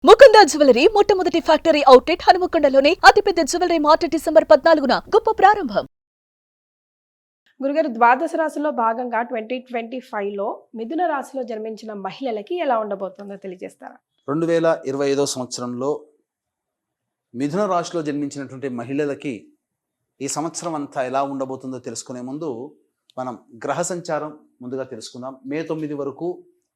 Mukunda jewellery మొట్టమొదటి factory outlet హనుమకొండలోనే అతిపెద్ద jewellery mart December 14న గొప్ప ప్రారంభం. గురుగారు, ద్వాదశ రాశిలో భాగంగా 2025లో మిథున రాశిలో జన్మించిన మహిళలకి ఎలా ఉండబోతుందో తెలియజేస్తారా? 2025 సంవత్సరంలో మిథున రాశిలో జన్మించినటువంటి మహిళలకి ఈ సంవత్సరం అంతా ఎలా ఉండబోతుందో తెలుసుకునే ముందు మనం గ్రహ సంచారం ముందుగా తెలుసుకుందాం. మే 9 వరకు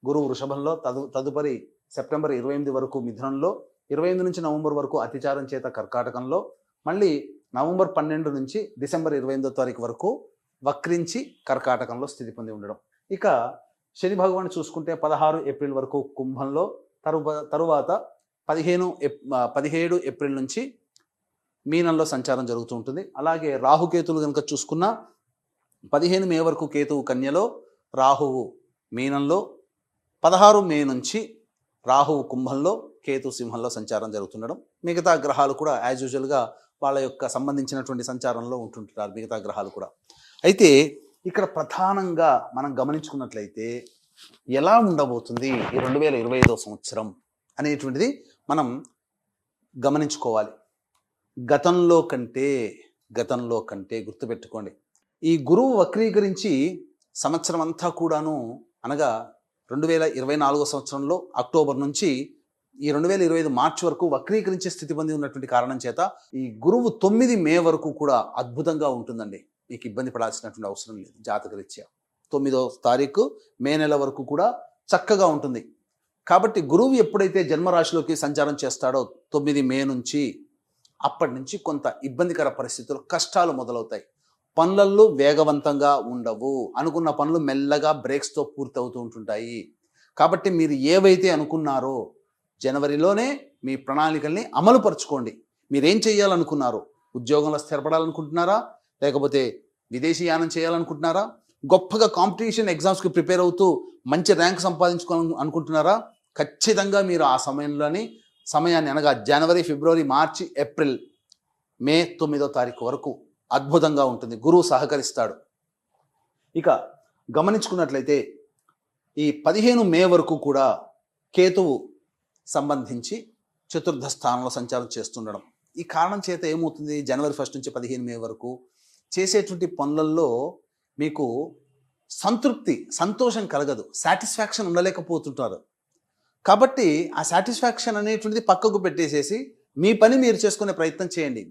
గురువు వృషభంలో, తదుపరి సెప్టెంబర్ 28 వరకు మిథునంలో, 25 నుంచి నవంబర్ వరకు అతిచారం చేత కర్కాటకంలో, మళ్ళీ నవంబర్ 12 నుంచి డిసెంబర్ 28వ తారీఖు వరకు వక్రించి కర్కాటకంలో స్థితి పొంది ఉండడం. ఇక శని భగవాన్ చూసుకుంటే 16 ఏప్రిల్ వరకు కుంభంలో, తరువాత 17 ఏప్రిల్ నుంచి మీనంలో సంచారం జరుగుతూ ఉంటుంది. అలాగే రాహుకేతులు కనుక చూసుకున్నా 15 మే వరకు కేతువు కన్యలో, రాహువు మీనంలో, 16 మే నుంచి రాహువు కుంభంలో, కేతు సింహంలో సంచారం జరుగుతుండడం. మిగతా గ్రహాలు కూడా యాజ్ యూజువల్గా వాళ్ళ యొక్క సంబంధించినటువంటి సంచారంలో ఉంటుంటారు మిగతా గ్రహాలు కూడా. అయితే ఇక్కడ ప్రధానంగా మనం గమనించుకున్నట్లయితే ఎలా ఉండబోతుంది ఈ 2025 సంవత్సరం అనేటువంటిది మనం గమనించుకోవాలి. గతంలో కంటే గుర్తుపెట్టుకోండి, ఈ గురువు వక్రీకరించి సంవత్సరం అంతా కూడాను, అనగా 2024 సంవత్సరంలో అక్టోబర్ నుంచి ఈ 2025 మార్చి వరకు వక్రీకరించే స్థితి పొంది ఉన్నటువంటి కారణం చేత ఈ గురువు 9 మే వరకు కూడా అద్భుతంగా ఉంటుందండి. మీకు ఇబ్బంది పడాల్సినటువంటి అవసరం లేదు. జాతకరీత్యా 9వ తారీఖు మే నెల వరకు కూడా చక్కగా ఉంటుంది. కాబట్టి గురువు ఎప్పుడైతే జన్మరాశిలోకి సంచారం చేస్తాడో 9 మే నుంచి, అప్పటి నుంచి కొంత ఇబ్బందికర పరిస్థితులు, కష్టాలు మొదలవుతాయి. పనులలో వేగవంతంగా ఉండవు. అనుకున్న పనులు మెల్లగా బ్రేక్స్తో పూర్తవుతూ ఉంటుంటాయి. కాబట్టి మీరు ఏవైతే అనుకున్నారో జనవరిలోనే మీ ప్రణాళికల్ని అమలుపరుచుకోండి. మీరేం చేయాలనుకున్నారు? ఉద్యోగంలో స్థిరపడాలనుకుంటున్నారా? లేకపోతే విదేశీయానం చేయాలనుకుంటున్నారా? గొప్పగా కాంపిటీషన్ ఎగ్జామ్స్కి ప్రిపేర్ అవుతూ మంచి ర్యాంక్ సంపాదించుకోవాలని అనుకుంటున్నారా? ఖచ్చితంగా మీరు ఆ సమయాన్ని అనగా జనవరి, ఫిబ్రవరి, మార్చి, ఏప్రిల్, మే 9వ తారీఖు వరకు అద్భుతంగా ఉంటుంది. గురువు సహకరిస్తాడు. ఇక గమనించుకున్నట్లయితే ఈ 15 మే వరకు కూడా కేతువు సంబంధించి చతుర్థ స్థానంలో సంచారం చేస్తుండడం. ఈ కారణం చేత ఏమవుతుంది, జనవరి 1 నుంచి 15 మే వరకు చేసేటువంటి పనులలో మీకు సంతోషం కలగదు, సాటిస్ఫాక్షన్ ఉండలేకపోతుంటారు. కాబట్టి ఆ సాటిస్ఫాక్షన్ అనేటువంటిది పక్కకు పెట్టేసేసి మీ పని మీరు చేసుకునే ప్రయత్నం చేయండి.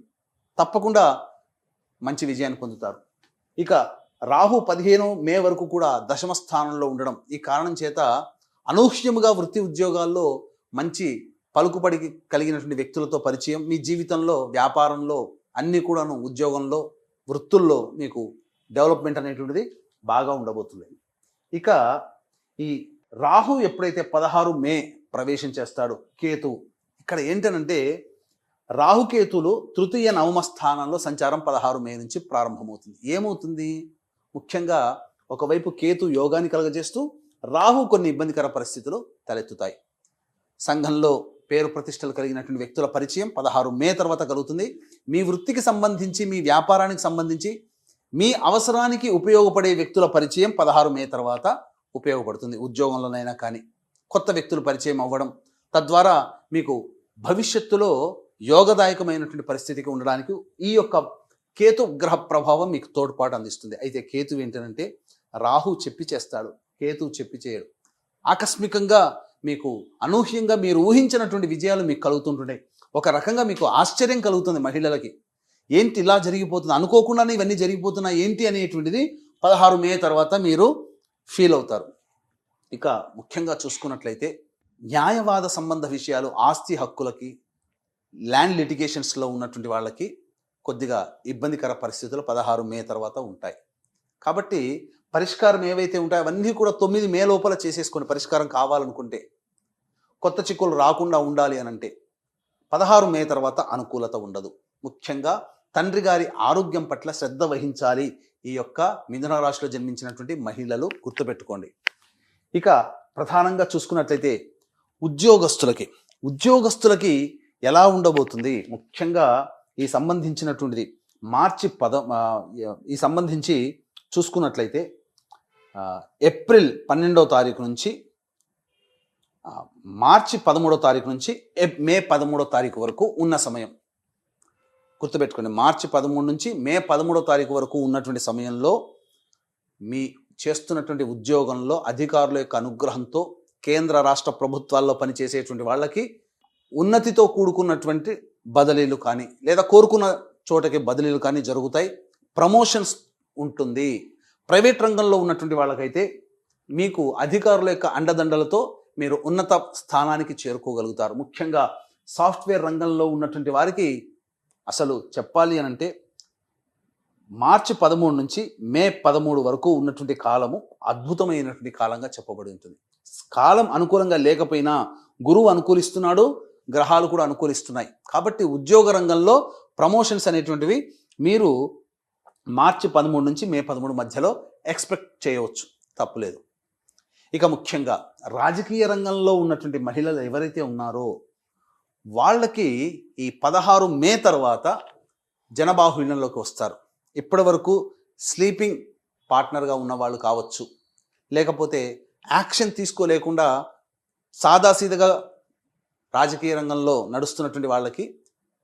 తప్పకుండా మంచి విజయాన్ని పొందుతారు. ఇక రాహు 15 మే వరకు కూడా దశమ స్థానంలో ఉండడం. ఈ కారణం చేత అనూహ్యముగా వృత్తి ఉద్యోగాల్లో మంచి పలుకుబడి కలిగినటువంటి వ్యక్తులతో పరిచయం, మీ జీవితంలో, వ్యాపారంలో, అన్నీ కూడాను, ఉద్యోగంలో, వృత్తుల్లో మీకు డెవలప్మెంట్ అనేటువంటిది బాగా ఉండబోతుంది. ఇక ఈ రాహు ఎప్పుడైతే 16 మే ప్రవేశం చేస్తాడో కేతువు, ఇక్కడ ఏంటనంటే రాహుకేతులు తృతీయ నవమ స్థానంలో సంచారం 16 మే నుంచి ప్రారంభమవుతుంది. ఏమవుతుంది, ముఖ్యంగా ఒకవైపు కేతు యోగాన్ని కలగజేస్తూ, రాహు కొన్ని ఇబ్బందికర పరిస్థితులు తలెత్తుతాయి. సంఘంలో పేరు ప్రతిష్టలు కలిగినటువంటి వ్యక్తుల పరిచయం 16 మే తర్వాత కలుగుతుంది. మీ వృత్తికి సంబంధించి, మీ వ్యాపారానికి సంబంధించి, మీ అవసరానికి ఉపయోగపడే వ్యక్తుల పరిచయం 16 మే తర్వాత ఉపయోగపడుతుంది. ఉద్యోగంలోనైనా కానీ కొత్త వ్యక్తులు పరిచయం అవ్వడం, తద్వారా మీకు భవిష్యత్తులో యోగదాయకమైనటువంటి పరిస్థితికి ఉండడానికి ఈ యొక్క కేతు గ్రహ ప్రభావం మీకు తోడ్పాటు అందిస్తుంది. అయితే కేతు ఏంటంటే రాహు చెప్పి చేస్తాడు, కేతు చెప్పి చేయడు. ఆకస్మికంగా మీకు అనూహ్యంగా మీరు ఊహించినటువంటి విజయాలు మీకు కలుగుతుంటుంటాయి. ఒక రకంగా మీకు ఆశ్చర్యం కలుగుతుంది మహిళలకి. ఏంటి ఇలా జరిగిపోతుంది, అనుకోకుండానే ఇవన్నీ జరిగిపోతున్నాయి ఏంటి అనేటువంటిది 16 మే తర్వాత మీరు ఫీల్ అవుతారు. ఇక ముఖ్యంగా చూసుకున్నట్లయితే న్యాయవాద సంబంధ విషయాలు, ఆస్తి హక్కులకి, ల్యాండ్ లిటిగేషన్స్లో ఉన్నటువంటి వాళ్ళకి కొద్దిగా ఇబ్బందికర పరిస్థితులు 16 మే తర్వాత ఉంటాయి. కాబట్టి పరిష్కారం ఏవైతే ఉంటాయో అవన్నీ కూడా 9 మే లోపల చేసేసుకొని, పరిష్కారం కావాలనుకుంటే, కొత్త చిక్కులు రాకుండా ఉండాలి అని అంటే 16 మే తర్వాత అనుకూలత ఉండదు. ముఖ్యంగా తండ్రి గారి ఆరోగ్యం పట్ల శ్రద్ధ వహించాలి ఈ యొక్క మిథున రాశిలో జన్మించినటువంటి మహిళలు, గుర్తుపెట్టుకోండి. ఇక ప్రధానంగా చూసుకున్నట్లయితే ఉద్యోగస్తులకి ఎలా ఉండబోతుంది, ముఖ్యంగా ఈ సంబంధించినటువంటిది ఈ సంబంధించి చూసుకున్నట్లయితే ఏప్రిల్ 12వ తారీఖు నుంచి మార్చి 13వ తారీఖు నుంచి మే 13వ తారీఖు వరకు ఉన్న సమయం గుర్తుపెట్టుకోండి. మార్చి 13 నుంచి మే 13వ తారీఖు వరకు ఉన్నటువంటి సమయంలో మీ చేస్తున్నటువంటి ఉద్యోగంలో అధికారుల యొక్క అనుగ్రహంతో కేంద్ర రాష్ట్ర ప్రభుత్వాల్లో పనిచేసేటువంటి వాళ్ళకి ఉన్నతితో కూడుకున్నటువంటి బదిలీలు కానీ లేదా కోరుకున్న చోటకి బదిలీలు కానీ జరుగుతాయి. ప్రమోషన్స్ ఉంటుంది. ప్రైవేట్ రంగంలో ఉన్నటువంటి వాళ్ళకైతే మీకు అధికారుల యొక్క అండదండలతో మీరు ఉన్నత స్థానానికి చేరుకోగలుగుతారు. ముఖ్యంగా సాఫ్ట్వేర్ రంగంలో ఉన్నటువంటి వారికి అసలు చెప్పాలి అని అంటే మార్చి 13 నుంచి మే 13 వరకు ఉన్నటువంటి కాలము అద్భుతమైనటువంటి కాలంగా చెప్పబడి ఉంటుంది. కాలం అనుకూలంగా లేకపోయినా గురువు అనుకూలిస్తున్నాడు, గ్రహాలు కూడా అనుకూలిస్తున్నాయి. కాబట్టి ఉద్యోగ రంగంలో ప్రమోషన్స్ అనేటువంటివి మీరు మార్చి 13 నుంచి మే 13 మధ్యలో ఎక్స్పెక్ట్ చేయవచ్చు, తప్పులేదు. ఇక ముఖ్యంగా రాజకీయ రంగంలో ఉన్నటువంటి మహిళలు ఎవరైతే ఉన్నారో వాళ్ళకి ఈ 16 మే తర్వాత జనబాహుళ్యంలోకి వస్తారు. ఇప్పటి వరకు స్లీపింగ్ పార్ట్నర్గా ఉన్నవాళ్ళు కావచ్చు, లేకపోతే యాక్షన్ తీసుకోలేకుండా సాదాసీదగా రాజకీయ రంగంలో నడుస్తున్నటువంటి వాళ్ళకి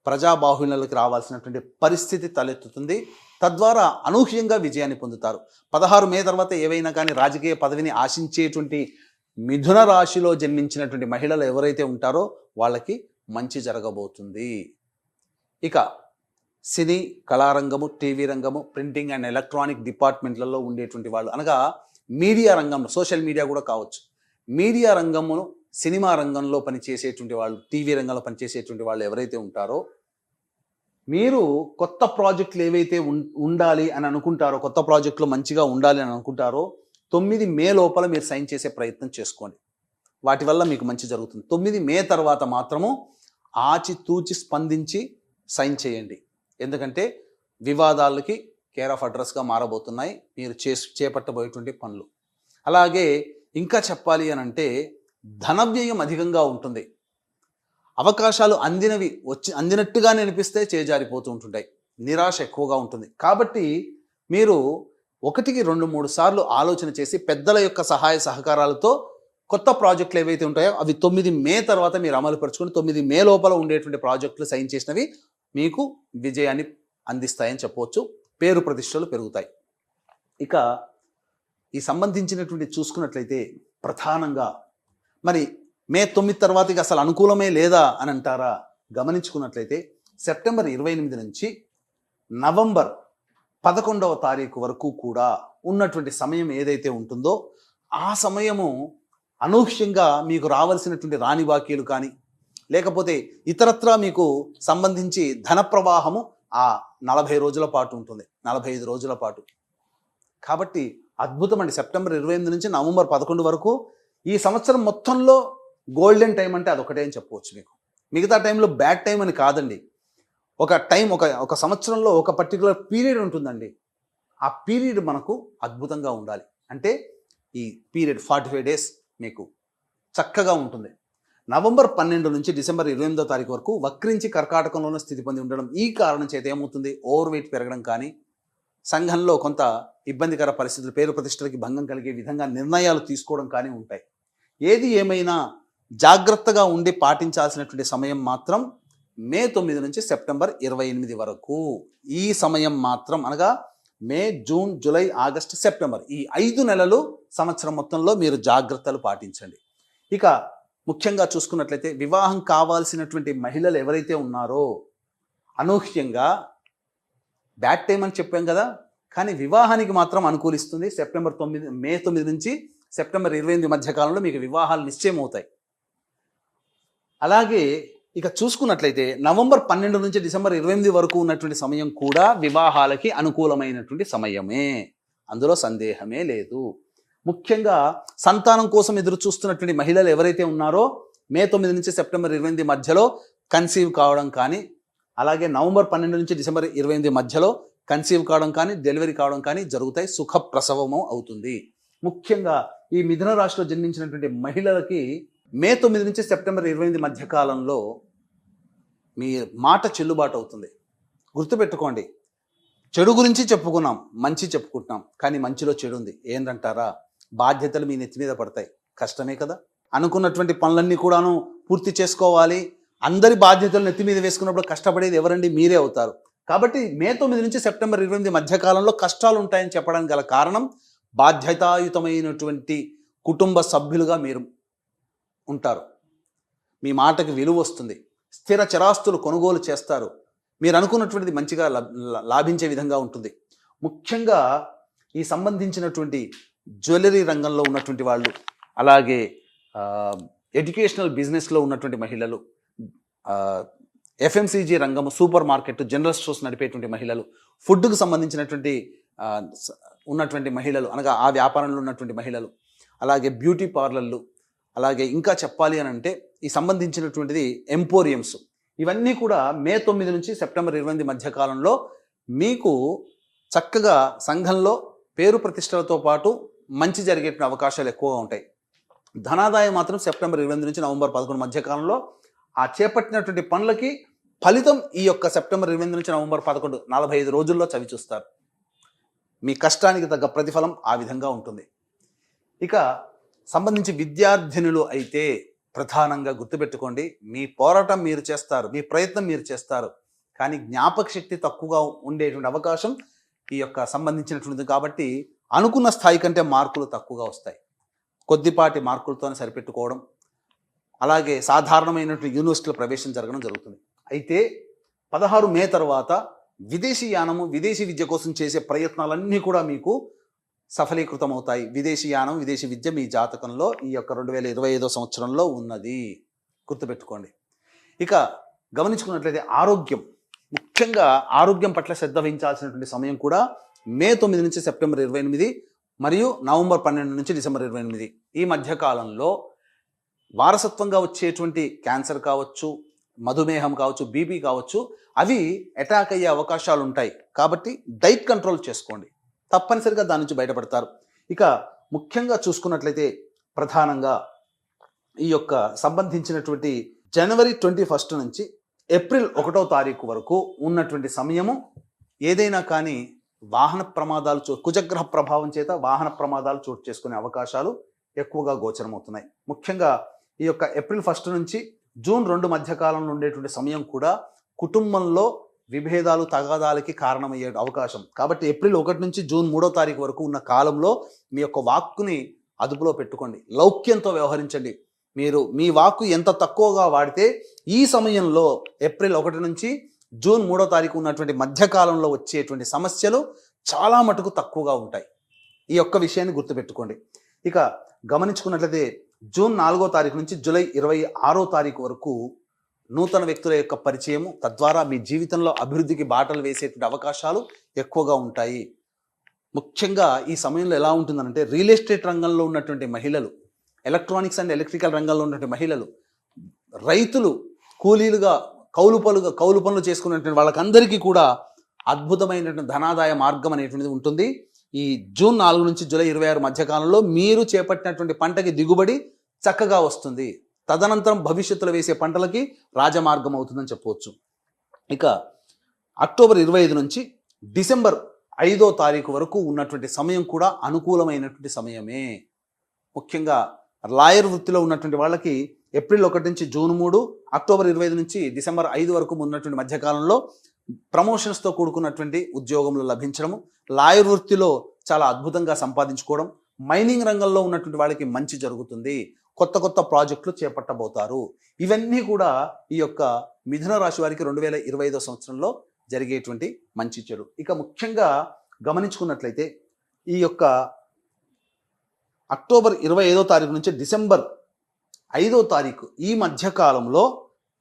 ప్రజాబాహుళ్యంలోకి రావాల్సినటువంటి పరిస్థితి తలెత్తుతుంది. తద్వారా అనూహ్యంగా విజయాన్ని పొందుతారు. 16 మే తర్వాత ఏవైనా కానీ రాజకీయ పదవిని ఆశించేటువంటి మిథున రాశిలో జన్మించినటువంటి మహిళలు ఎవరైతే ఉంటారో వాళ్ళకి మంచి జరగబోతుంది. ఇక సినీ కళారంగము, టీవీ రంగము, ప్రింటింగ్ అండ్ ఎలక్ట్రానిక్ డిపార్ట్మెంట్లలో ఉండేటువంటి వాళ్ళు, అనగా మీడియా రంగంలో, సోషల్ మీడియా కూడా కావచ్చు, మీడియా రంగమును, సినిమా రంగంలో పనిచేసేటువంటి వాళ్ళు, టీవీ రంగంలో పనిచేసేటువంటి వాళ్ళు ఎవరైతే ఉంటారో మీరు కొత్త ప్రాజెక్టులు ఏవైతే ఉండాలి అని అనుకుంటారో, కొత్త ప్రాజెక్టులు మంచిగా ఉండాలి అని అనుకుంటారో 9 మే లోపల మీరు సైన్ చేసే ప్రయత్నం చేసుకోండి. వాటి వల్ల మీకు మంచి జరుగుతుంది. 9 మే తర్వాత మాత్రము ఆచితూచి స్పందించి సైన్ చేయండి. ఎందుకంటే వివాదాలకి కేర్ ఆఫ్ అడ్రస్గా మారబోతున్నాయి మీరు చేపట్టబోయేటువంటి పనులు. అలాగే ఇంకా చెప్పాలి అని అంటే ధనవ్యయం అధికంగా ఉంటుంది. అవకాశాలు అందినట్టుగానే అనిపిస్తే చేజారిపోతూ ఉంటుంటాయి. నిరాశ ఎక్కువగా ఉంటుంది. కాబట్టి మీరు 1-2-3 సార్లు ఆలోచన చేసి పెద్దల యొక్క సహాయ సహకారాలతో కొత్త ప్రాజెక్టులు ఏవైతే ఉంటాయో అవి 9 మే తర్వాత మీరు అమలుపరుచుకొని 9 మే లోపల ఉండేటువంటి ప్రాజెక్టులు సైన్ చేసినవి మీకు విజయాన్ని అందిస్తాయని చెప్పవచ్చు. పేరు ప్రతిష్టలు పెరుగుతాయి. ఇక ఈ సంబంధించినటువంటి చూసుకున్నట్లయితే ప్రధానంగా మరి మే 9 తర్వాత ఇక అసలు అనుకూలమే లేదా అని అంటారా? గమనించుకున్నట్లయితే సెప్టెంబర్ 28 నుంచి నవంబర్ 11వ తారీఖు వరకు కూడా ఉన్నటువంటి సమయం ఏదైతే ఉంటుందో ఆ సమయము అనూహ్యంగా మీకు రావాల్సినటువంటి రాని బాకీలు కానీ లేకపోతే ఇతరత్రా మీకు సంబంధించి ధన ప్రవాహము ఆ 40 రోజుల పాటు ఉంటుంది, 45 రోజుల పాటు. కాబట్టి అద్భుతం అండి. సెప్టెంబర్ 28 నుంచి నవంబర్ 11 వరకు ఈ సంవత్సరం మొత్తంలో గోల్డెన్ టైం అంటే అదొకటే అని చెప్పవచ్చు మీకు. మిగతా టైంలో బ్యాడ్ టైం అని కాదండి. ఒక టైం, ఒక సంవత్సరంలో ఒక పర్టికులర్ పీరియడ్ ఉంటుందండి. ఆ పీరియడ్ మనకు అద్భుతంగా ఉండాలి. అంటే ఈ పీరియడ్ 45 డేస్ మీకు చక్కగా ఉంటుంది. నవంబర్ 12 నుంచి డిసెంబర్ 28వ తారీఖు వరకు వక్రించి కర్కాటకంలోనే స్థితి పొంది ఉండడం ఈ కారణం చేత ఏమవుతుంది, ఓవర్ వెయిట్ పెరగడం కానీ, సంఘంలో కొంత ఇబ్బందికర పరిస్థితులు, పేరు ప్రతిష్టలకి భంగం కలిగే విధంగా నిర్ణయాలు తీసుకోవడం కానీ ఉంటాయి. ఏది ఏమైనా జాగ్రత్తగా ఉండి పాటించాల్సినటువంటి సమయం మాత్రం మే 9 నుంచి సెప్టెంబర్ 28 వరకు. ఈ సమయం మాత్రం అనగా మే, జూన్, జూలై, ఆగస్టు, సెప్టెంబర్ ఈ 5 నెలలు సంవత్సరం మొత్తంలో మీరు జాగ్రత్తలు పాటించండి. ఇక ముఖ్యంగా చూసుకున్నట్లయితే వివాహం కావాల్సినటువంటి మహిళలు ఎవరైతే ఉన్నారో అనూహ్యంగా బ్యాడ్ టైం అని చెప్పాం కదా, కానీ వివాహానికి మాత్రం అనుకూలిస్తుంది. మే 9 నుంచి సెప్టెంబర్ 28 మధ్య కాలంలో మీకు వివాహాలు నిశ్చయం అవుతాయి. అలాగే ఇక చూసుకున్నట్లయితే నవంబర్ 12 నుంచి డిసెంబర్ 28 వరకు ఉన్నటువంటి సమయం కూడా వివాహాలకి అనుకూలమైనటువంటి సమయమే, అందులో సందేహమే లేదు. ముఖ్యంగా సంతానం కోసం ఎదురు చూస్తున్నటువంటి మహిళలు ఎవరైతే ఉన్నారో మే 9 నుంచి సెప్టెంబర్ 28 మధ్యలో కన్సీవ్ కావడం కానీ, అలాగే నవంబర్ 12 నుంచి డిసెంబర్ 28 మధ్యలో కన్సీవ్ కావడం కానీ, డెలివరీ కావడం కానీ జరుగుతాయి. సుఖ ప్రసవము అవుతుంది. ముఖ్యంగా ఈ మిథున రాశిలో జన్మించినటువంటి మహిళలకి మే 9 నుంచి సెప్టెంబర్ 28 మధ్య కాలంలో మీ మాట చెల్లుబాటు అవుతుంది. గుర్తుపెట్టుకోండి, చెడు గురించి చెప్పుకున్నాం, మంచి చెప్పుకుంటున్నాం, కానీ మంచిలో చెడు ఉంది. ఏంటంటారా? బాధ్యతలు మీ నెత్తి మీద పడతాయి. కష్టమే కదా. అనుకున్నటువంటి పనులన్నీ కూడాను పూర్తి చేసుకోవాలి. అందరి బాధ్యతలు నెత్తి మీద వేసుకున్నప్పుడు కష్టపడేది ఎవరండి? మీరే అవుతారు. కాబట్టి మే 9 నుంచి సెప్టెంబర్ 28 మధ్యకాలంలో కష్టాలు ఉంటాయని చెప్పడానికి గల కారణం బాధ్యతాయుతమైనటువంటి కుటుంబ సభ్యులుగా మీరు ఉంటారు. మీ మాటకి విలువ వస్తుంది. స్థిర చరాస్తులు కొనుగోలు చేస్తారు. మీరు అనుకున్నటువంటిది మంచిగా లాభించే విధంగా ఉంటుంది. ముఖ్యంగా ఈ సంబంధించినటువంటి జ్యువెలరీ రంగంలో ఉన్నటువంటి వాళ్ళు, అలాగే ఎడ్యుకేషనల్ బిజినెస్లో ఉన్నటువంటి మహిళలు, ఎఫ్ఎంసీజీ రంగము, సూపర్ మార్కెట్, జనరల్ స్టోర్స్ నడిపేటువంటి మహిళలు, ఫుడ్కు సంబంధించినటువంటి ఉన్నటువంటి మహిళలు, అనగా ఆ వ్యాపారంలో ఉన్నటువంటి మహిళలు, అలాగే బ్యూటీ పార్లర్లు, అలాగే ఇంకా చెప్పాలి అని అంటే ఈ సంబంధించినటువంటిది ఎంపోరియంస్, ఇవన్నీ కూడా మే 9 నుంచి సెప్టెంబర్ 28 మధ్యకాలంలో మీకు చక్కగా సంఘంలో పేరు ప్రతిష్టలతో పాటు మంచి జరిగేటువంటి అవకాశాలు ఎక్కువగా ఉంటాయి. ధనాదాయం మాత్రం సెప్టెంబర్ 28 నుంచి నవంబర్ 11 మధ్యకాలంలో ఆ చేపట్టినటువంటి పనులకి ఫలితం ఈ యొక్క సెప్టెంబర్ 28 నుంచి నవంబర్ 11 45 రోజుల్లో చవి చూస్తారు. మీ కష్టానికి తగ్గ ప్రతిఫలం ఆ విధంగా ఉంటుంది. ఇక సంబంధించి విద్యార్థినులు అయితే ప్రధానంగా గుర్తుపెట్టుకోండి, మీ పోరాటం మీరు చేస్తారు, మీ ప్రయత్నం మీరు చేస్తారు, కానీ జ్ఞాపక శక్తి తక్కువగా ఉండేటువంటి అవకాశం ఈ యొక్క సంబంధించినటువంటిది. కాబట్టి అనుకున్న స్థాయి కంటే మార్కులు తక్కువగా వస్తాయి. కొద్దిపాటి మార్కులతోనే సరిపెట్టుకోవడం, అలాగే సాధారణమైనటువంటి యూనివర్సిటీల ప్రవేశం జరగడం జరుగుతుంది. అయితే 16 మే తర్వాత విదేశీ యానము, విదేశీ విద్య కోసం చేసే ప్రయత్నాలన్నీ కూడా మీకు సఫలీకృతం అవుతాయి. విదేశీ యానం, విదేశీ విద్య మీ జాతకంలో ఈ యొక్క 2025 సంవత్సరంలో ఉన్నది, గుర్తుపెట్టుకోండి. ఇక గమనించుకున్నట్లయితే ఆరోగ్యం, ముఖ్యంగా ఆరోగ్యం పట్ల శ్రద్ధ వహించాల్సినటువంటి సమయం కూడా మే 9 నుంచి సెప్టెంబర్ 28 మరియు నవంబర్ 12 నుంచి డిసెంబర్ 28 ఈ మధ్యకాలంలో వారసత్వంగా వచ్చేటువంటి క్యాన్సర్ కావచ్చు, మధుమేహం కావచ్చు, బీపీ కావచ్చు, అవి అటాక్ అయ్యే అవకాశాలు ఉంటాయి. కాబట్టి డైట్ కంట్రోల్ చేసుకోండి, తప్పనిసరిగా దాని నుంచి బయటపడతారు. ఇక ముఖ్యంగా చూసుకున్నట్లయితే ప్రధానంగా ఈ యొక్క సంబంధించినటువంటి జనవరి 21 నుంచి ఏప్రిల్ 1వ తారీఖు వరకు ఉన్నటువంటి సమయము ఏదైనా కానీ వాహన ప్రమాదాలు కుజగ్రహ ప్రభావం చేత వాహన ప్రమాదాలు చోటు చేసుకునే అవకాశాలు ఎక్కువగా గోచరమవుతున్నాయి. ముఖ్యంగా ఈ యొక్క ఏప్రిల్ 1 నుంచి జూన్ 2 మధ్యకాలంలో ఉండేటువంటి సమయం కూడా కుటుంబంలో విభేదాలు, తగాదాలకి కారణమయ్యే అవకాశం. కాబట్టి ఏప్రిల్ 1 నుంచి జూన్ 3వ తారీఖు వరకు ఉన్న కాలంలో మీ యొక్క వాక్కుని అదుపులో పెట్టుకోండి, లౌక్యంతో వ్యవహరించండి. మీరు మీ వాక్కు ఎంత తక్కువగా వాడితే ఈ సమయంలో ఏప్రిల్ 1 నుంచి జూన్ 3వ తారీఖు ఉన్నటువంటి మధ్యకాలంలో వచ్చేటువంటి సమస్యలు చాలా మటుకు తక్కువగా ఉంటాయి. ఈ యొక్క విషయాన్ని గుర్తుపెట్టుకోండి. ఇక గమనించుకున్నట్లయితే జూన్ 4వ తారీఖు నుంచి జూలై 26వ తారీఖు వరకు నూతన వ్యక్తుల యొక్క పరిచయము, తద్వారా మీ జీవితంలో అభివృద్ధికి బాటలు వేసేటువంటి అవకాశాలు ఎక్కువగా ఉంటాయి. ముఖ్యంగా ఈ సమయంలో ఎలా ఉంటుందంటే రియల్ ఎస్టేట్ రంగంలో ఉన్నటువంటి మహిళలు, ఎలక్ట్రానిక్స్ అండ్ ఎలక్ట్రికల్ రంగంలో ఉన్నటువంటి మహిళలు, రైతులు, కూలీలుగా కౌలు పనులు చేసుకున్నటువంటి వాళ్ళకందరికీ కూడా అద్భుతమైనటువంటి ధనాదాయ మార్గం అనేటువంటిది ఉంటుంది. ఈ జూన్ 4 నుంచి జూలై 26 మధ్యకాలంలో మీరు చేపట్టినటువంటి పంటకి దిగుబడి చక్కగా వస్తుంది. తదనంతరం భవిష్యత్తులో వేసే పంటలకి రాజమార్గం అవుతుందని చెప్పవచ్చు. ఇక అక్టోబర్ 25 నుంచి డిసెంబర్ 5వ తారీఖు వరకు ఉన్నటువంటి సమయం కూడా అనుకూలమైనటువంటి సమయమే. ముఖ్యంగా లాయర్ వృత్తిలో ఉన్నటువంటి వాళ్ళకి ఏప్రిల్ 1 నుంచి జూన్ 3, అక్టోబర్ 25 నుంచి డిసెంబర్ 5 వరకు ఉన్నటువంటి మధ్యకాలంలో ప్రమోషన్స్తో కూడుకున్నటువంటి ఉద్యోగంలో లభించడము, లాయర్ వృత్తిలో చాలా అద్భుతంగా సంపాదించుకోవడం, మైనింగ్ రంగంలో ఉన్నటువంటి వాళ్ళకి మంచి జరుగుతుంది, కొత్త కొత్త ప్రాజెక్టులు చేపట్టబోతారు. ఇవన్నీ కూడా ఈ యొక్క మిథున రాశి వారికి 2025 సంవత్సరంలో జరిగేటువంటి మంచి చెడు. ఇక ముఖ్యంగా గమనించుకున్నట్లయితే ఈ యొక్క అక్టోబర్ 25వ తారీఖు నుంచి డిసెంబర్ 5వ తారీఖు ఈ మధ్యకాలంలో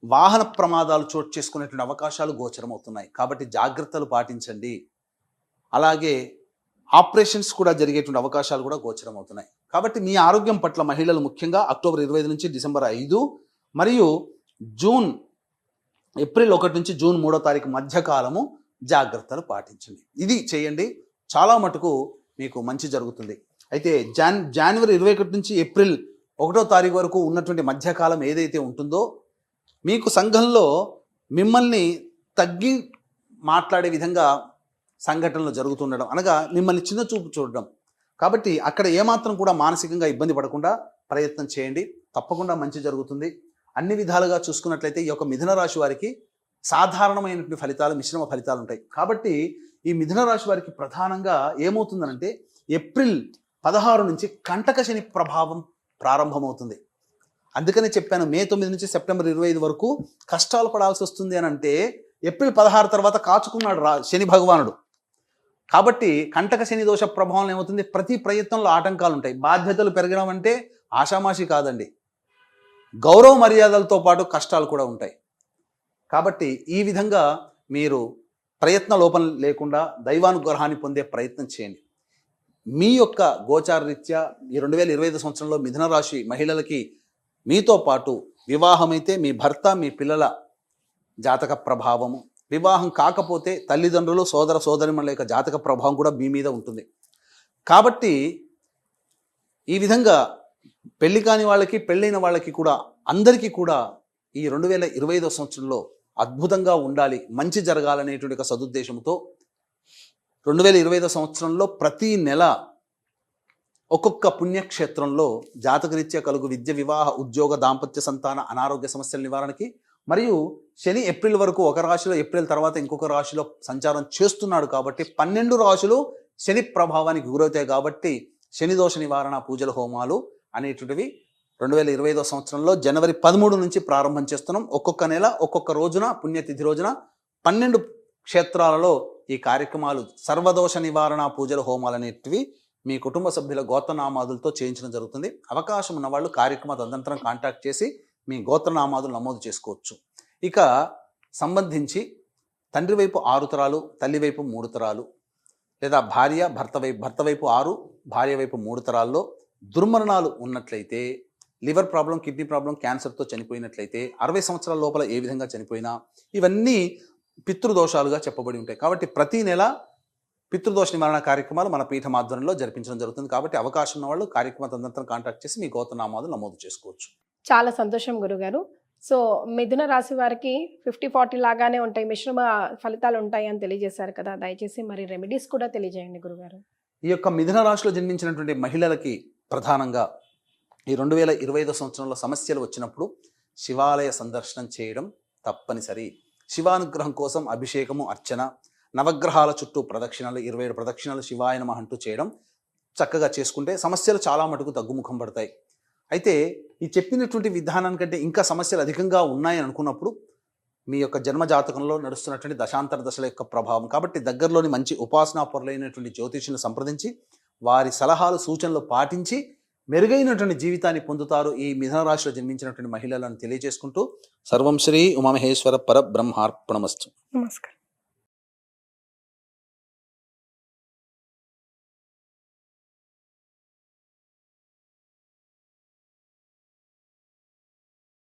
వాహన ప్రమాదాలు చోటు చేసుకునేటువంటి అవకాశాలు గోచరమవుతున్నాయి. కాబట్టి జాగ్రత్తలు పాటించండి. అలాగే ఆపరేషన్స్ కూడా జరిగేటువంటి అవకాశాలు కూడా గోచరమవుతున్నాయి. కాబట్టి మీ ఆరోగ్యం పట్ల మహిళలు ముఖ్యంగా అక్టోబర్ 25 నుంచి డిసెంబర్ 5 మరియు ఏప్రిల్ 1 నుంచి జూన్ 3వ తారీఖు మధ్యకాలము జాగ్రత్తలు పాటించండి. ఇది చేయండి, చాలా మటుకు మీకు మంచి జరుగుతుంది. అయితే జనవరి 21 నుంచి ఏప్రిల్ 1వ తారీఖు వరకు ఉన్నటువంటి మధ్యకాలం ఏదైతే ఉంటుందో మీకు సంఘంలో మిమ్మల్ని తగ్గి మాట్లాడే విధంగా సంఘటనలు జరుగుతుండడం, అనగా మిమ్మల్ని చిన్న చూపు చూడడం. కాబట్టి అక్కడ ఏమాత్రం కూడా మానసికంగా ఇబ్బంది పడకుండా ప్రయత్నం చేయండి. తప్పకుండా మంచి జరుగుతుంది. అన్ని విధాలుగా చూసుకున్నట్లయితే ఈ యొక్క మిథున రాశి వారికి సాధారణమైనటువంటి ఫలితాలు, మిశ్రమ ఫలితాలు ఉంటాయి. కాబట్టి ఈ మిథున రాశి వారికి ప్రధానంగా ఏమవుతుందనంటే ఏప్రిల్ 16 నుంచి కంటక శని ప్రభావం ప్రారంభమవుతుంది. అందుకనే చెప్పాను మే 9 నుంచి సెప్టెంబర్ 25 వరకు కష్టాలు పడాల్సి వస్తుంది అని అంటే ఏప్రిల్ 16 తర్వాత కాచుకున్నాడు శని భగవానుడు. కాబట్టి కంటక శని దోష ప్రభావం ఏమవుతుంది, ప్రతి ప్రయత్నంలో ఆటంకాలు ఉంటాయి. బాధ్యతలు పెరగడం అంటే ఆషామాషి కాదండి, గౌరవ మర్యాదలతో పాటు కష్టాలు కూడా ఉంటాయి. కాబట్టి ఈ విధంగా మీరు ప్రయత్న లోపం లేకుండా దైవానుగ్రహాన్ని పొందే ప్రయత్నం చేయండి. మీ యొక్క గోచార రీత్యా ఈ 2025 సంవత్సరంలో మిథున రాశి మహిళలకి మీతో పాటు వివాహమైతే మీ భర్త, మీ పిల్లల జాతక ప్రభావము, వివాహం కాకపోతే తల్లిదండ్రులు, సోదర సోదరిమణుల యొక్క జాతక ప్రభావం కూడా మీ మీద ఉంటుంది. కాబట్టి ఈ విధంగా పెళ్లి కాని వాళ్ళకి, పెళ్ళైన వాళ్ళకి కూడా అందరికీ కూడా ఈ 2025 సంవత్సరంలో అద్భుతంగా ఉండాలి, మంచి జరగాలనేటువంటి ఒక సదుద్దేశంతో 2025 సంవత్సరంలో ప్రతి నెల ఒక్కొక్క పుణ్యక్షేత్రంలో జాతకరీత్యా కలుగు విద్య, వివాహ, ఉద్యోగ, దాంపత్య, సంతాన, అనారోగ్య సమస్యల నివారణకి, మరియు శని ఏప్రిల్ వరకు ఒక రాశిలో, ఏప్రిల్ తర్వాత ఇంకొక రాశిలో సంచారం చేస్తున్నాడు కాబట్టి 12 రాశులు శని ప్రభావానికి గురవుతాయి. కాబట్టి శని దోష నివారణ పూజల హోమాలు అనేటువంటివి 2025 సంవత్సరంలో జనవరి 13 నుంచి ప్రారంభం చేస్తున్నాం. ఒక్కొక్క నెల ఒక్కొక్క రోజున పుణ్యతిథి రోజున 12 క్షేత్రాలలో ఈ కార్యక్రమాలు, సర్వదోష నివారణ పూజల హోమాలు అనేటివి మీ కుటుంబ సభ్యుల గోత్రనామాదులతో చేయించడం జరుగుతుంది. అవకాశం ఉన్న వాళ్ళు కార్యక్రమ తదనంతరం కాంటాక్ట్ చేసి మీ గోత్రనామాదులు నమోదు చేసుకోవచ్చు. ఇక సంబంధించి తండ్రి వైపు 6 తరాలు, తల్లి వైపు 3 తరాలు, లేదా భార్య భర్త వైపు 6, భార్య వైపు 3 తరాల్లో దుర్మరణాలు ఉన్నట్లయితే, లివర్ ప్రాబ్లం, కిడ్నీ ప్రాబ్లం, క్యాన్సర్తో చనిపోయినట్లయితే, 60 సంవత్సరాల లోపల ఏ విధంగా చనిపోయినా ఇవన్నీ పితృదోషాలుగా చెప్పబడి ఉంటాయి. కాబట్టి ప్రతి నెల పితృదోష నివారణ కార్యక్రమాలు మన పీఠ ఆధ్వర్యంలో జరిపించడం జరుగుతుంది. కాబట్టి అవకాశం ఉన్న వాళ్ళు కార్యక్రమ తదనంతరం కాంటాక్ట్ చేసి మీ గోత్రనామాలు నమోదు చేసుకోవచ్చు. చాలా సంతోషం గురుగారు. సో మిథున రాశి వారికి 50-40 లాగానే ఉంటాయి, మిశ్రమ ఫలితాలు ఉంటాయి అని తెలియజేశారు కదా. దయచేసి మరి రెమెడీస్ కూడా తెలియజేయండి గురుగారు. ఈ యొక్క మిథున రాశిలో జన్మించినటువంటి మహిళలకి ప్రధానంగా ఈ 2025 సంవత్సరంలో సమస్యలు వచ్చినప్పుడు శివాలయ సందర్శనం చేయడం తప్పనిసరి. శివానుగ్రహం కోసం అభిషేకము, అర్చన, నవగ్రహాల చుట్టూ ప్రదక్షిణలు, 27 ప్రదక్షిణలు శివాయ నమః అంటూ చేయడం చక్కగా చేసుకుంటే సమస్యలు చాలా మటుకు తగ్గుముఖం పడతాయి. అయితే ఈ చెప్పినటువంటి విధానానికంటే ఇంకా సమస్యలు అధికంగా ఉన్నాయని అనుకున్నప్పుడు మీ యొక్క జన్మ జాతకంలో నడుస్తున్నటువంటి దశాంతర దశల యొక్క ప్రభావం. కాబట్టి దగ్గరలోని మంచి ఉపాసనా పరులైనటువంటి జ్యోతిష్యులను సంప్రదించి వారి సలహాలు, సూచనలు పాటించి మెరుగైనటువంటి జీవితాన్ని పొందుతారు ఈ మిథున రాశిలో జన్మించినటువంటి మహిళలను తెలియజేసుకుంటూ సర్వం శ్రీ ఉమామహేశ్వర పరబ్రహ్మార్పణమస్తు. నమస్కారం.